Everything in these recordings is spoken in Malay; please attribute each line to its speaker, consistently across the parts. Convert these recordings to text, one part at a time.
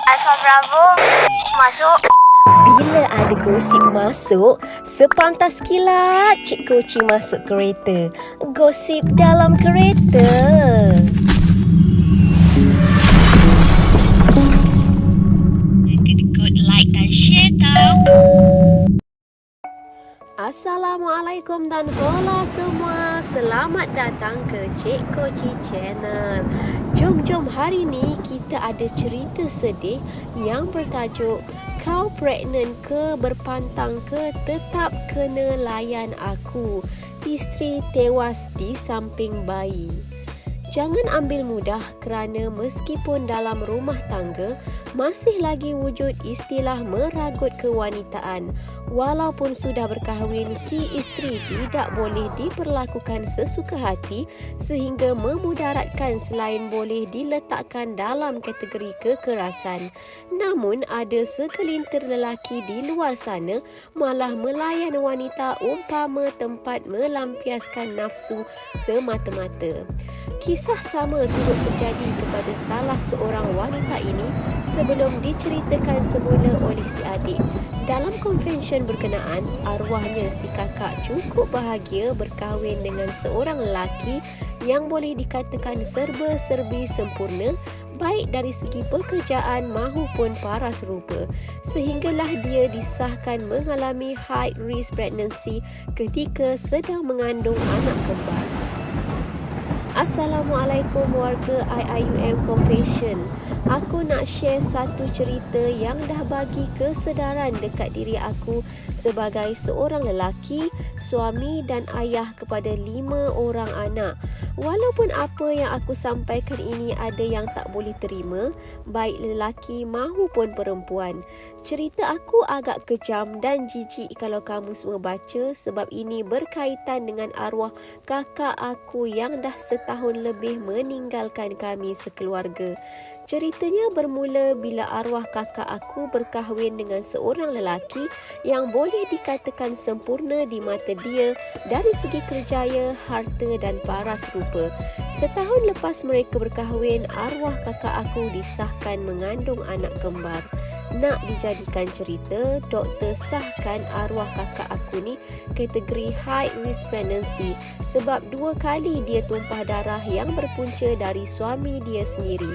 Speaker 1: Alfa Bravo masuk.
Speaker 2: Bila ada gosip masuk, sepantas kilat Cik Koci masuk kereta. Gosip dalam kereta. Kena like dan share tau. Assalamualaikum dan hola semua. Selamat datang ke Cik Koci Channel. Jom hari ni kita ada cerita sedih yang bertajuk Kau pregnant ke, berpantang ke, tetap kena layan aku. Isteri tewas di samping bayi. Jangan ambil mudah kerana meskipun dalam rumah tangga masih lagi wujud istilah meragut kewanitaan. Walaupun sudah berkahwin, si isteri tidak boleh diperlakukan sesuka hati sehingga memudaratkan selain boleh diletakkan dalam kategori kekerasan. Namun ada segelintir lelaki di luar sana malah melayan wanita umpama tempat melampiaskan nafsu semata-mata. Kisah sama turut terjadi kepada salah seorang wanita ini sebelum diceritakan semula oleh si adik. Dalam konvensyen berkenaan, arwahnya si kakak cukup bahagia berkahwin dengan seorang lelaki yang boleh dikatakan serba-serbi sempurna, baik dari segi pekerjaan mahupun paras rupa. Sehinggalah dia disahkan mengalami high risk pregnancy ketika sedang mengandung anak kembar. Assalamualaikum warga IIUM Confession. Aku nak share satu cerita yang dah bagi kesedaran dekat diri aku sebagai seorang lelaki, suami dan ayah kepada 5 orang anak. Walaupun apa yang aku sampaikan ini ada yang tak boleh terima, baik lelaki mahupun perempuan. Cerita aku agak kejam dan jijik kalau kamu semua baca sebab ini berkaitan dengan arwah kakak aku yang dah setahun lebih meninggalkan kami sekeluarga. Ceritanya bermula bila arwah kakak aku berkahwin dengan seorang lelaki yang boleh dikatakan sempurna di mata dia dari segi kerjaya, harta dan paras rupa. Setahun lepas mereka berkahwin, arwah kakak aku disahkan mengandung anak kembar. Nak dijadikan cerita, doktor sahkan arwah kakak aku ni kategori high risk pregnancy sebab 2 kali dia tumpah darah yang berpunca dari suami dia sendiri.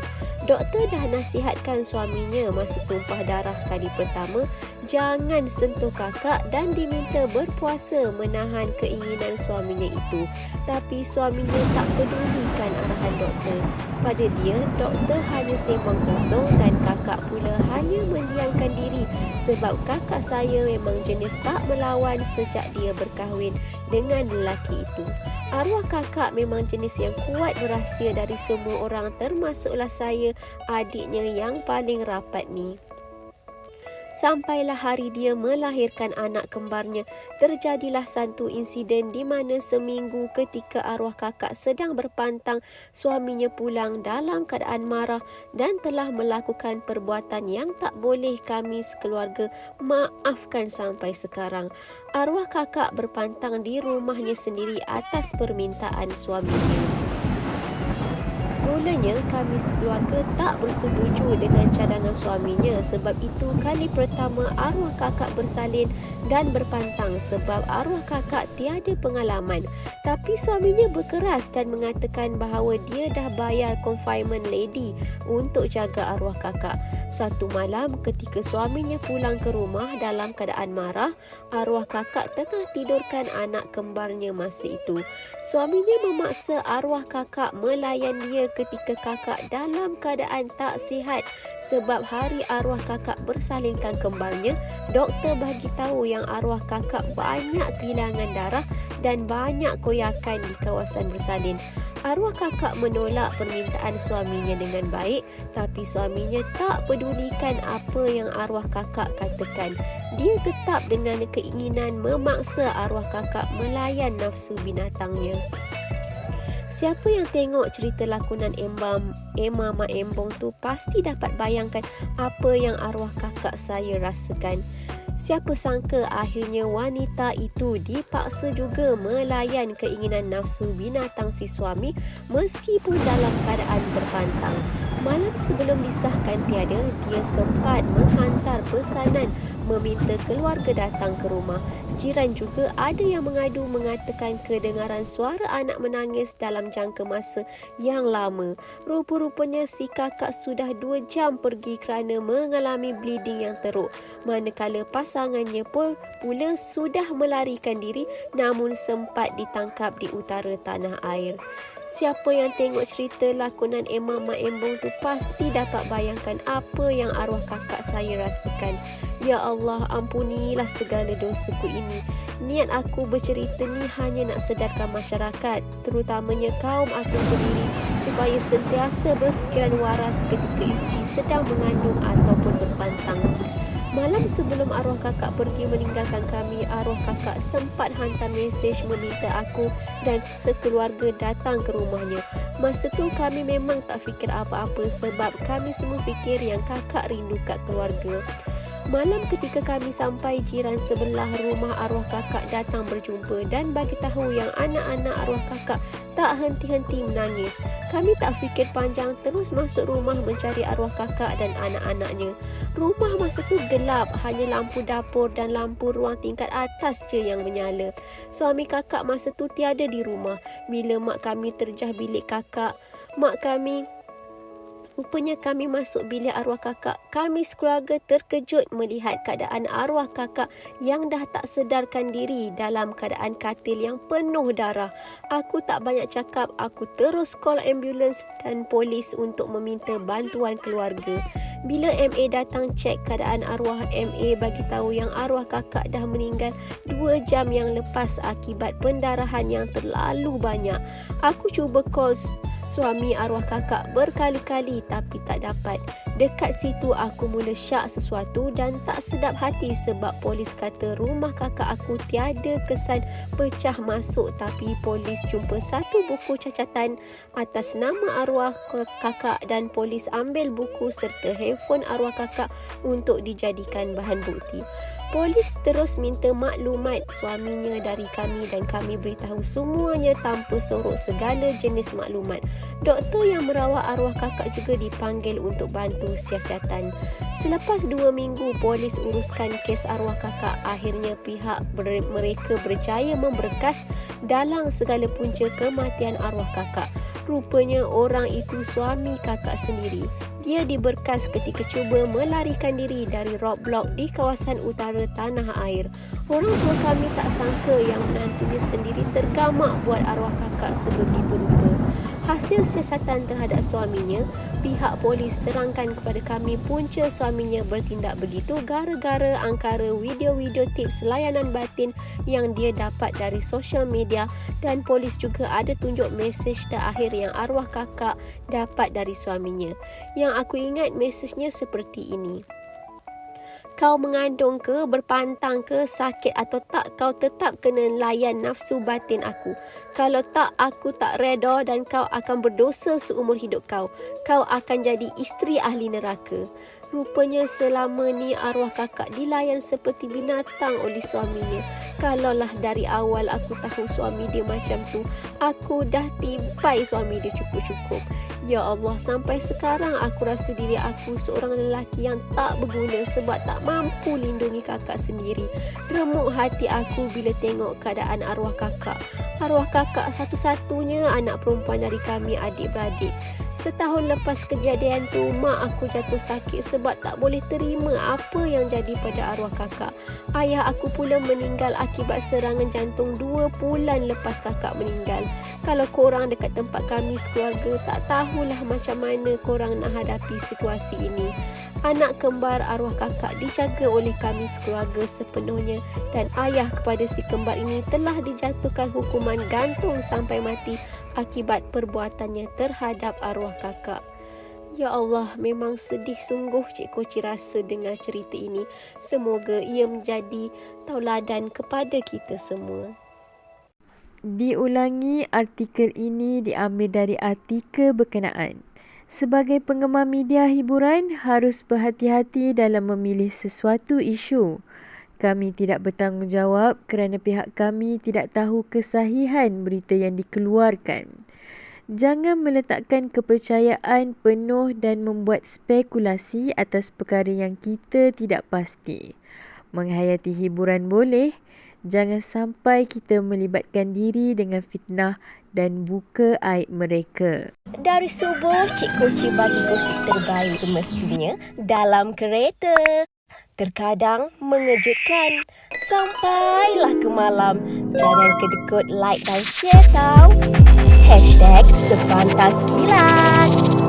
Speaker 2: Doktor dah nasihatkan suaminya masa tumpah darah kali pertama jangan sentuh kakak dan diminta berpuasa menahan keinginan suaminya itu. Tapi suaminya tak pedulikan arahan doktor. Pada dia, doktor hanya sembang kosong dan kakak pula hanya mendiamkan diri sebab kakak saya memang jenis tak melawan sejak dia berkahwin dengan lelaki itu. Arwah kakak memang jenis yang kuat berahsia dari semua orang termasuklah saya, adiknya yang paling rapat ni. Sampailah hari dia melahirkan anak kembarnya, terjadilah satu insiden di mana seminggu ketika arwah kakak sedang berpantang, suaminya pulang dalam keadaan marah dan telah melakukan perbuatan yang tak boleh kami sekeluarga maafkan sampai sekarang. Arwah kakak berpantang di rumahnya sendiri atas permintaan suaminya. Mulanya kami sekeluarga tak bersetuju dengan cadangan suaminya sebab itu kali pertama arwah kakak bersalin dan berpantang sebab arwah kakak tiada pengalaman. Tapi suaminya berkeras dan mengatakan bahawa dia dah bayar confinement lady untuk jaga arwah kakak. Satu malam ketika suaminya pulang ke rumah dalam keadaan marah, arwah kakak tengah tidurkan anak kembarnya masa itu. Suaminya memaksa arwah kakak melayan dia ketika kakak dalam keadaan tak sihat sebab hari arwah kakak bersalinkan kembarnya, doktor bagi tahu yang arwah kakak banyak kehilangan darah dan banyak koyakan di kawasan bersalin. Arwah kakak menolak permintaan suaminya dengan baik, tapi suaminya tak pedulikan apa yang arwah kakak katakan. Dia tetap dengan keinginan memaksa arwah kakak melayan nafsu binatangnya. Siapa yang tengok cerita lakonan Emma Mak Embong tu pasti dapat bayangkan apa yang arwah kakak saya rasakan. Siapa sangka akhirnya wanita itu dipaksa juga melayan keinginan nafsu binatang si suami meskipun dalam keadaan berpantang. Malam sebelum disahkan tiada, dia sempat menghantar pesanan meminta keluarga datang ke rumah. Jiran juga ada yang mengadu mengatakan kedengaran suara anak menangis dalam jangka masa yang lama. Rupa-rupanya si kakak sudah 2 jam pergi kerana mengalami bleeding yang teruk. Manakala pasangannya pula sudah melarikan diri namun sempat ditangkap di utara tanah air. Siapa yang tengok cerita lakonan Emma Mak Embong tu pasti dapat bayangkan apa yang arwah kakak saya rasakan. Ya Allah, ampunilah segala dosaku ini. Niat aku bercerita ni hanya nak sedarkan masyarakat, terutamanya kaum aku sendiri, supaya sentiasa berfikiran waras ketika isteri sedang mengandung ataupun berpantang. Malam sebelum arwah kakak pergi meninggalkan kami, arwah kakak sempat hantar mesej meminta aku dan sekeluarga datang ke rumahnya. Masa tu kami memang tak fikir apa-apa sebab kami semua fikir yang kakak rindu kat keluarga. Malam ketika kami sampai, jiran sebelah rumah arwah kakak datang berjumpa dan bagi tahu yang anak-anak arwah kakak tak henti-henti menangis. Kami tak fikir panjang, terus masuk rumah mencari arwah kakak dan anak-anaknya. Rumah masa tu gelap, hanya lampu dapur dan lampu ruang tingkat atas je yang menyala. Suami kakak masa tu tiada di rumah. Bila mak kami terjah bilik kakak, rupanya kami masuk bilik arwah kakak. Kami sekeluarga terkejut melihat keadaan arwah kakak yang dah tak sedarkan diri dalam keadaan katil yang penuh darah. Aku tak banyak cakap, aku terus call ambulans dan polis untuk meminta bantuan keluarga. Bila MA datang cek keadaan arwah, MA bagi tahu yang arwah kakak dah meninggal 2 jam yang lepas akibat pendarahan yang terlalu banyak. Aku cuba call suami arwah kakak berkali-kali tapi tak dapat. Dekat situ aku mula syak sesuatu dan tak sedap hati sebab polis kata rumah kakak aku tiada kesan pecah masuk, tapi polis jumpa satu buku cacatan atas nama arwah kakak dan polis ambil buku serta handphone arwah kakak untuk dijadikan bahan bukti. Polis terus minta maklumat suaminya dari kami dan kami beritahu semuanya tanpa sorok segala jenis maklumat. Doktor yang merawat arwah kakak juga dipanggil untuk bantu siasatan. Selepas 2 minggu polis uruskan kes arwah kakak, akhirnya pihak mereka berjaya memberkas dalang segala punca kematian arwah kakak. Rupanya orang itu suami kakak sendiri. Dia diberkas ketika cuba melarikan diri dari roadblock di kawasan utara tanah air. Orang tua kami tak sangka yang menantunya sendiri tergamak buat arwah kakak sebegitu rupa. Hasil siasatan terhadap suaminya, pihak polis terangkan kepada kami punca suaminya bertindak begitu gara-gara angkara video-video tips layanan batin yang dia dapat dari sosial media, dan polis juga ada tunjuk mesej terakhir yang arwah kakak dapat dari suaminya. Yang aku ingat mesejnya seperti ini: kau mengandung ke, berpantang ke, sakit atau tak, kau tetap kena layan nafsu batin aku. Kalau tak, aku tak reda dan kau akan berdosa seumur hidup kau. Kau akan jadi isteri ahli neraka. Rupanya selama ni arwah kakak dilayan seperti binatang oleh suaminya. Kalaulah dari awal aku tahu suami dia macam tu, aku dah timpai suami dia cukup-cukup. Ya Allah, sampai sekarang aku rasa diri aku seorang lelaki yang tak berguna sebab tak mampu lindungi kakak sendiri. Remuk hati aku bila tengok keadaan arwah kakak. Arwah kakak satu-satunya anak perempuan dari kami adik-beradik. Setahun lepas kejadian tu, mak aku jatuh sakit sebab tak boleh terima apa yang jadi pada arwah kakak. Ayah aku pula meninggal akibat serangan jantung 2 bulan lepas kakak meninggal. Kalau korang dekat tempat kami sekeluarga, tak tahulah macam mana korang nak hadapi situasi ini. Anak kembar arwah kakak dijaga oleh kami sekeluarga sepenuhnya dan ayah kepada si kembar ini telah dijatuhkan hukuman gantung sampai mati akibat perbuatannya terhadap arwah kakak. Ya Allah, memang sedih sungguh Cik Koci rasa dengar cerita ini. Semoga ia menjadi tauladan kepada kita semua.
Speaker 3: Diulangi, artikel ini diambil dari artikel berkenaan. Sebagai penggemar media hiburan, harus berhati-hati dalam memilih sesuatu isu. Kami tidak bertanggungjawab kerana pihak kami tidak tahu kesahihan berita yang dikeluarkan. Jangan meletakkan kepercayaan penuh dan membuat spekulasi atas perkara yang kita tidak pasti. Menghayati hiburan boleh, jangan sampai kita melibatkan diri dengan fitnah dan buka aib mereka.
Speaker 2: Dari subuh, Cik Koci bagi gosip terbaik semestinya dalam kereta. Terkadang mengejutkan. Sampailah ke malam. Jangan kedekut like dan share tau. #Sepantas Kilat.